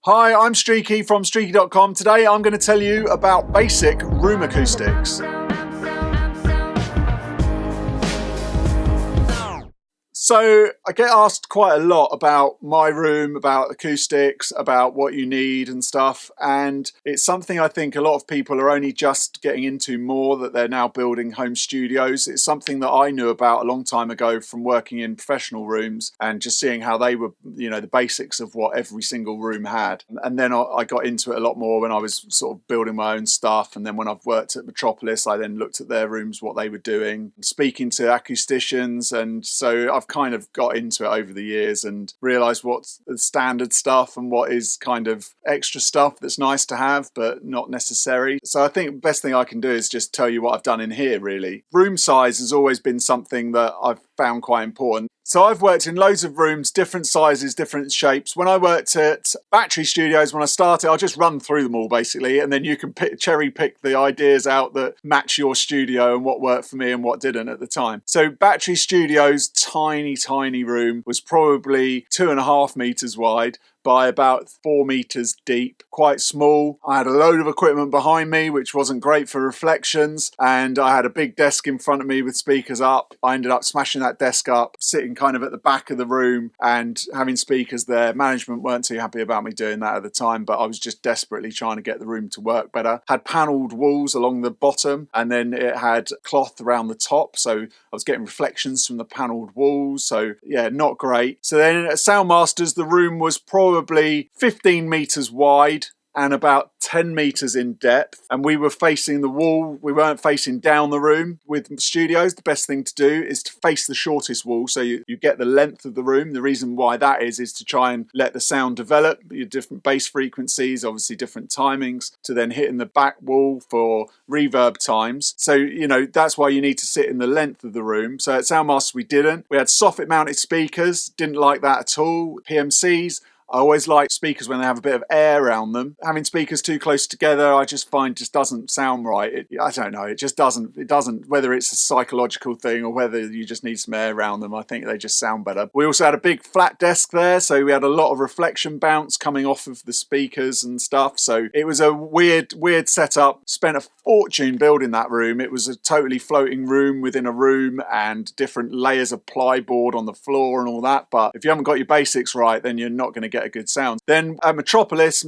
Hi, I'm Streaky from Streaky.com. Today I'm going to tell you about basic room acoustics. So I get asked quite a lot about my room, about acoustics, about what you need and stuff. And it's something I think a lot of people are only just getting into more, that they're now building home studios. It's something that I knew about a long time ago from working in professional rooms and just seeing how they were, the basics of what every single room had. And then I got into it a lot more when I was sort of building my own stuff. And then when I've worked at Metropolis, I then looked at their rooms, what they were doing, speaking to acousticians. And so I've kind of got into it over the years and realised what's the standard stuff and what is kind of extra stuff that's nice to have but not necessary. So I think the best thing I can do is just tell you what I've done in here, really. Room size has always been something that I've found quite important. So I've worked in loads of rooms, different sizes, different shapes. When I worked at Battery Studios, when I started, I'll just run through them all basically, and then you can cherry pick the ideas out that match your studio and what worked for me and what didn't at the time. So Battery Studios' tiny room was probably 2.5 meters wide by about 4 meters deep, quite small. I had a load of equipment behind me, which wasn't great for reflections, and I had a big desk in front of me with speakers up. I ended up smashing that desk up, sitting kind of at the back of the room and having speakers there. Management weren't too happy about me doing that at the time, but I was just desperately trying to get the room to work better. Had panelled walls along the bottom, and then it had cloth around the top, so I was getting reflections from the panelled walls, so yeah, not great. So then at Soundmasters, the room was probably 15 meters wide and about 10 meters in depth, and we were facing the wall. We weren't facing down the room. With studios, the best thing to do is to face the shortest wall, so you get the length of the room. The reason why that is to try and let the sound develop, your different bass frequencies, obviously different timings, to then hit in the back wall for reverb times. So, that's why you need to sit in the length of the room. So at Soundmasters we didn't. We had soffit mounted speakers, didn't like that at all. PMCs, I always like speakers when they have a bit of air around them. Having speakers too close together, I just find just doesn't sound right. I don't know. It just doesn't. It doesn't. Whether it's a psychological thing or whether you just need some air around them, I think they just sound better. We also had a big flat desk there, so we had a lot of reflection bounce coming off of the speakers and stuff. So it was a weird setup. Spent a fortune building that room. It was a totally floating room within a room and different layers of plyboard on the floor and all that. But if you haven't got your basics right, then you're not going to get a good sound. Then at Metropolis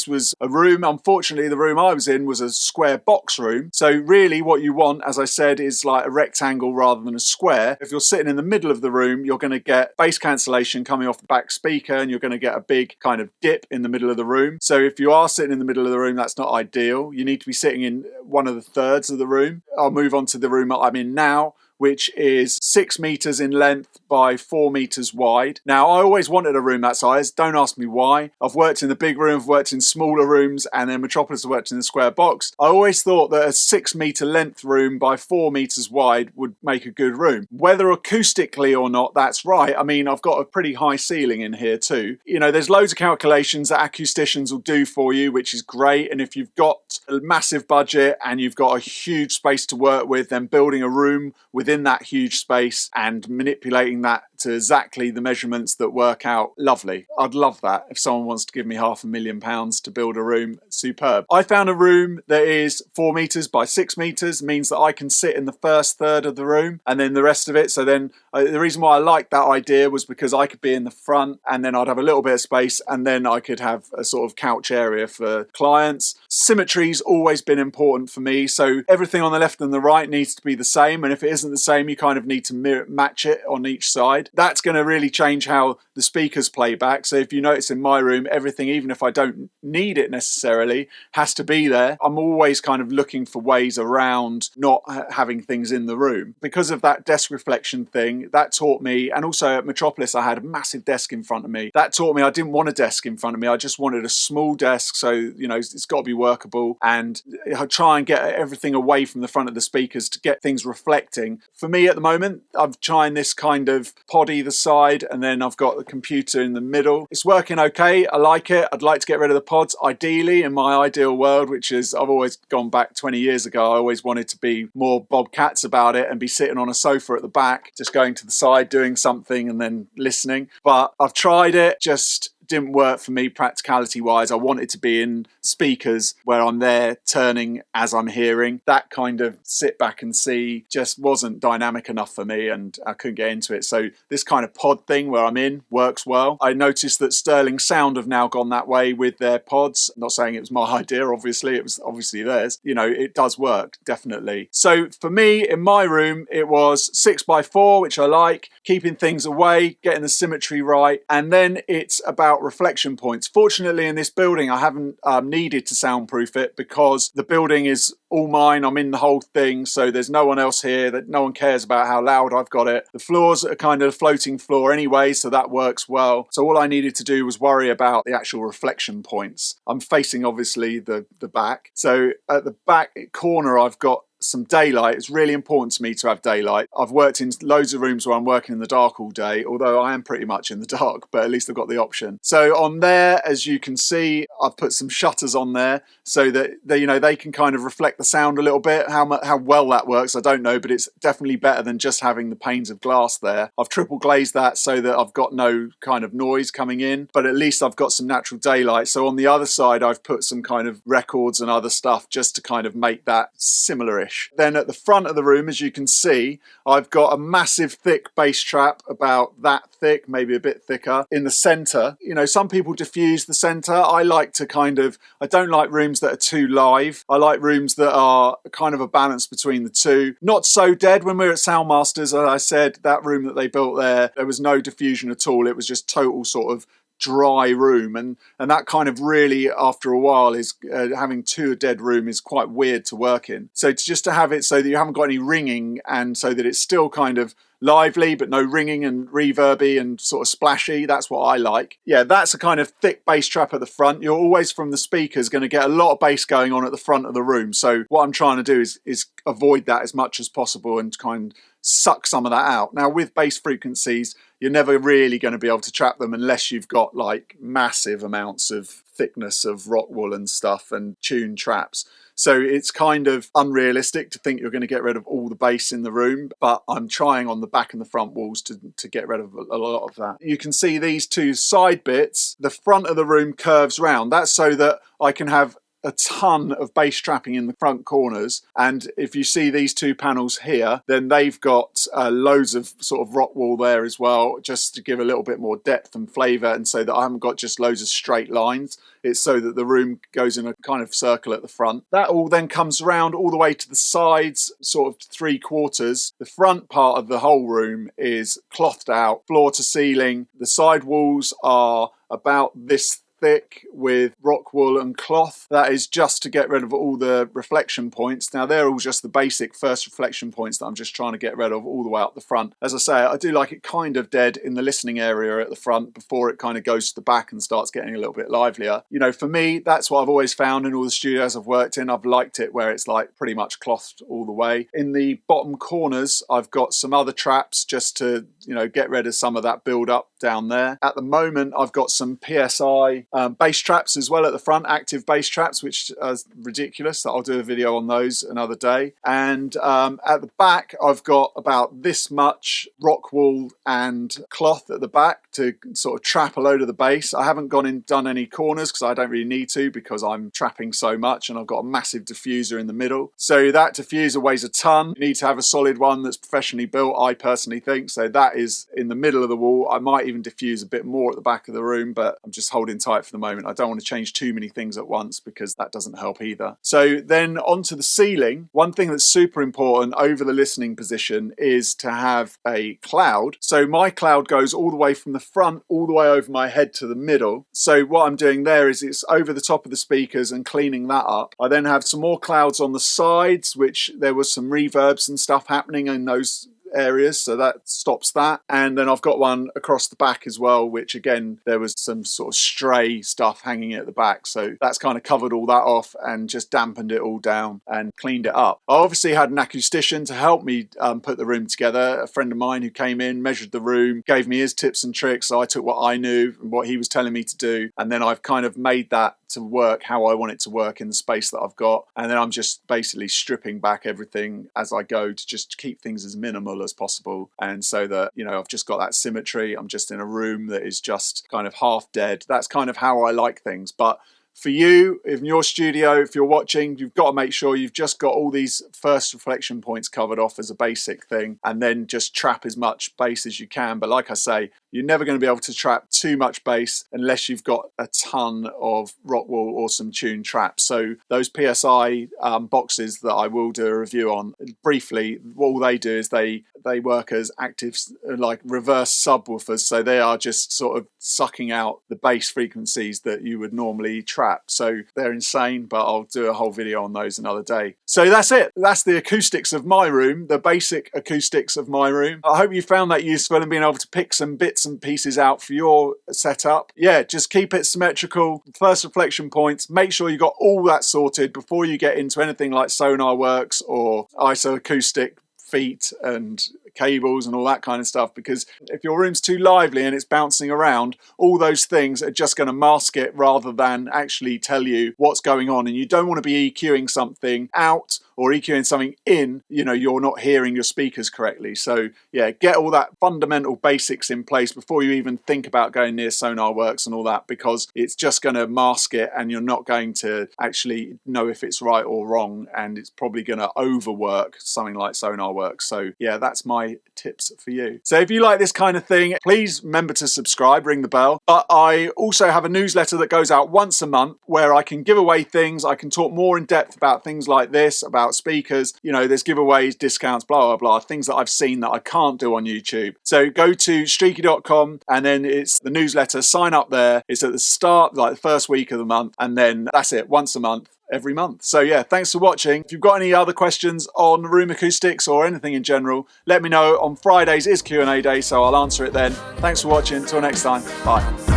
was a room. Unfortunately, the room I was in was a square box room. So really what you want, as I said, is like a rectangle rather than a square. If you're sitting in the middle of the room, you're going to get bass cancellation coming off the back speaker, and you're going to get a big kind of dip in the middle of the room. So if you are sitting in the middle of the room, that's not ideal. You need to be sitting in one of the thirds of the room. I'll move on to the room I'm in now, which is 6 meters in length by 4 meters wide. Now, I always wanted a room that size. Don't ask me why. I've worked in the big room, I've worked in smaller rooms, and then Metropolis, I've worked in the square box. I always thought that a 6 meter length room by 4 meters wide would make a good room. Whether acoustically or not, that's right. I mean, I've got a pretty high ceiling in here too. There's loads of calculations that acousticians will do for you, which is great. And if you've got a massive budget and you've got a huge space to work with, then building a room within that huge space and manipulating that to exactly the measurements that work out, lovely. I'd love that. If someone wants to give me £500,000 to build a room, superb. I found a room that is 4 meters by 6 meters, means that I can sit in the first third of the room and then the rest of it. So then the reason why I liked that idea was because I could be in the front and then I'd have a little bit of space and then I could have a sort of couch area for clients. Symmetry's always been important for me. So everything on the left and the right needs to be the same. And if it isn't the same, you kind of need to match it on each side. That's going to really change how the speakers play back. So if you notice in my room, everything, even if I don't need it necessarily, has to be there. I'm always kind of looking for ways around not having things in the room. Because of that desk reflection thing, that taught me, and also at Metropolis, I had a massive desk in front of me. That taught me I didn't want a desk in front of me. I just wanted a small desk. So, it's got to be workable, and I try and get everything away from the front of the speakers to get things reflecting. For me at the moment, I'm trying this kind of pod either side, and then I've got the computer in the middle. It's working okay. I like it. I'd like to get rid of the pods. Ideally, in my ideal world, which is I've always gone back 20 years ago, I always wanted to be more Bobcats about it and be sitting on a sofa at the back, just going to the side, doing something and then listening. But I've tried it, just didn't work for me practicality wise. I wanted to be in speakers where I'm there turning as I'm hearing. That kind of sit back and see just wasn't dynamic enough for me, and I couldn't get into it. So this kind of pod thing where I'm in works well. I noticed that Sterling Sound have now gone that way with their pods. I'm not saying it was my idea, obviously. It was obviously theirs. You know, it does work, definitely. So for me, in my room, it was 6x4, which I like, keeping things away, getting the symmetry right. And then it's about reflection points. Fortunately, in this building, I haven't needed to soundproof it because the building is all mine. I'm in the whole thing, so there's no one else here. That no one cares about how loud I've got it. The floors are kind of floating floor anyway, so that works well. So all I needed to do was worry about the actual reflection points. I'm facing obviously the back. So at the back corner, I've got some daylight. It's really important to me to have daylight. I've worked in loads of rooms where I'm working in the dark all day, although I am pretty much in the dark, but at least I've got the option. So on there, as you can see, I've put some shutters on there so that they can kind of reflect the sound a little bit. How well that works, I don't know, but it's definitely better than just having the panes of glass there. I've triple glazed that so that I've got no kind of noise coming in, but at least I've got some natural daylight. So on the other side, I've put some kind of records and other stuff just to kind of make that similar-ish. Then at the front of the room, as you can see, I've got a massive thick bass trap, about that thick, maybe a bit thicker, in the centre. You know, some people diffuse the centre. I don't like rooms that are too live. I like rooms that are kind of a balance between the two. Not so dead. When we were at Soundmasters, as I said, that room that they built there was no diffusion at all. It was just total sort of dry room, and that kind of really, after a while, is having a dead room is quite weird to work in. So it's just to have it so that you haven't got any ringing, and so that it's still kind of lively but no ringing and reverby and sort of splashy. That's what I like. Yeah, that's a kind of thick bass trap at the front. You're always, from the speakers, going to get a lot of bass going on at the front of the room. So what I'm trying to do is avoid that as much as possible and kind of suck some of that out. Now, with bass frequencies, you're never really going to be able to trap them unless you've got like massive amounts of thickness of rock wool and stuff and tuned traps. So it's kind of unrealistic to think you're going to get rid of all the bass in the room, but I'm trying on the back and the front walls to get rid of a lot of that. You can see these two side bits. The front of the room curves round. That's so that I can have a ton of bass trapping in the front corners, and if you see these two panels here, then they've got loads of sort of rock wool there as well, just to give a little bit more depth and flavour, and so that I haven't got just loads of straight lines. It's so that the room goes in a kind of circle at the front. That all then comes around all the way to the sides, sort of 3/4. The front part of the whole room is clothed out, floor to ceiling. The side walls are about this thick with rock wool and cloth. That is just to get rid of all the reflection points. Now, they're all just the basic first reflection points that I'm just trying to get rid of all the way up the front. As I say, I do like it kind of dead in the listening area at the front before it kind of goes to the back and starts getting a little bit livelier. You know, for me, that's what I've always found in all the studios I've worked in. I've liked it where it's like pretty much clothed all the way. In the bottom corners, I've got some other traps just to, get rid of some of that build up down there. At the moment, I've got some PSI bass traps as well at the front, active bass traps, which is ridiculous. I'll do a video on those another day. And at the back, I've got about this much rock wool and cloth at the back to sort of trap a load of the bass. I haven't gone and done any corners because I don't really need to, because I'm trapping so much, and I've got a massive diffuser in the middle. So that diffuser weighs a ton. You need to have a solid one that's professionally built, I personally think. So that is in the middle of the wall. I might even diffuse a bit more at the back of the room, but I'm just holding tight for the moment. I don't want to change too many things at once because that doesn't help either. So then onto the ceiling. One thing that's super important over the listening position is to have a cloud. So my cloud goes all the way from the front all the way over my head to the middle. So what I'm doing there is it's over the top of the speakers and cleaning that up. I then have some more clouds on the sides, which there was some reverbs and stuff happening in those areas, so that stops that. And then I've got one across the back as well, which again, there was some sort of stray stuff hanging at the back, so that's kind of covered all that off and just dampened it all down and cleaned it up. I obviously had an acoustician to help me put the room together, a friend of mine who came in, measured the room, gave me his tips and tricks. So I took what I knew and what he was telling me to do, and then I've kind of made that to work how I want it to work in the space that I've got. And then I'm just basically stripping back everything as I go to just keep things as minimal as possible. And so that, you know, I've just got that symmetry. I'm just in a room that is just kind of half dead. That's kind of how I like things. But for you, in your studio, if you're watching, you've got to make sure you've just got all these first reflection points covered off as a basic thing, and then just trap as much bass as you can. But like I say, you're never going to be able to trap too much bass unless you've got a ton of Rockwell Awesome Tune traps. So those PSI boxes that I will do a review on, briefly, all they do is they work as active, like reverse subwoofers. So they are just sort of sucking out the bass frequencies that you would normally trap. So they're insane, but I'll do a whole video on those another day. So that's it. That's the acoustics of my room, the basic acoustics of my room. I hope you found that useful and being able to pick some bits and pieces out for your setup. Yeah, just keep it symmetrical. First reflection points. Make sure you got all that sorted before you get into anything like Sonar Works or ISO Acoustic feet and cables and all that kind of stuff, because if your room's too lively and it's bouncing around, all those things are just going to mask it rather than actually tell you what's going on. And you don't want to be EQing something out or EQing something in, you know, you're not hearing your speakers correctly. So yeah, get all that fundamental basics in place before you even think about going near Sonar Works and all that, because it's just going to mask it and you're not going to actually know if it's right or wrong, and it's probably going to overwork something like Sonar Works. So yeah, that's my tips for you. So if you like this kind of thing, please remember to subscribe, ring the bell. But I also have a newsletter that goes out once a month where I can give away things. I can talk more in depth about things like this, about speakers. You know, there's giveaways, discounts, blah, blah, blah, things that I've seen that I can't do on YouTube. So go to streaky.com and then it's the newsletter. Sign up there. It's at the start, like the first week of the month. And then that's it, once a month. Every month. So yeah, thanks for watching. If you've got any other questions on room acoustics or anything in general, let me know. On Fridays is Q&A day, so I'll answer it then. Thanks for watching. Till next time. Bye.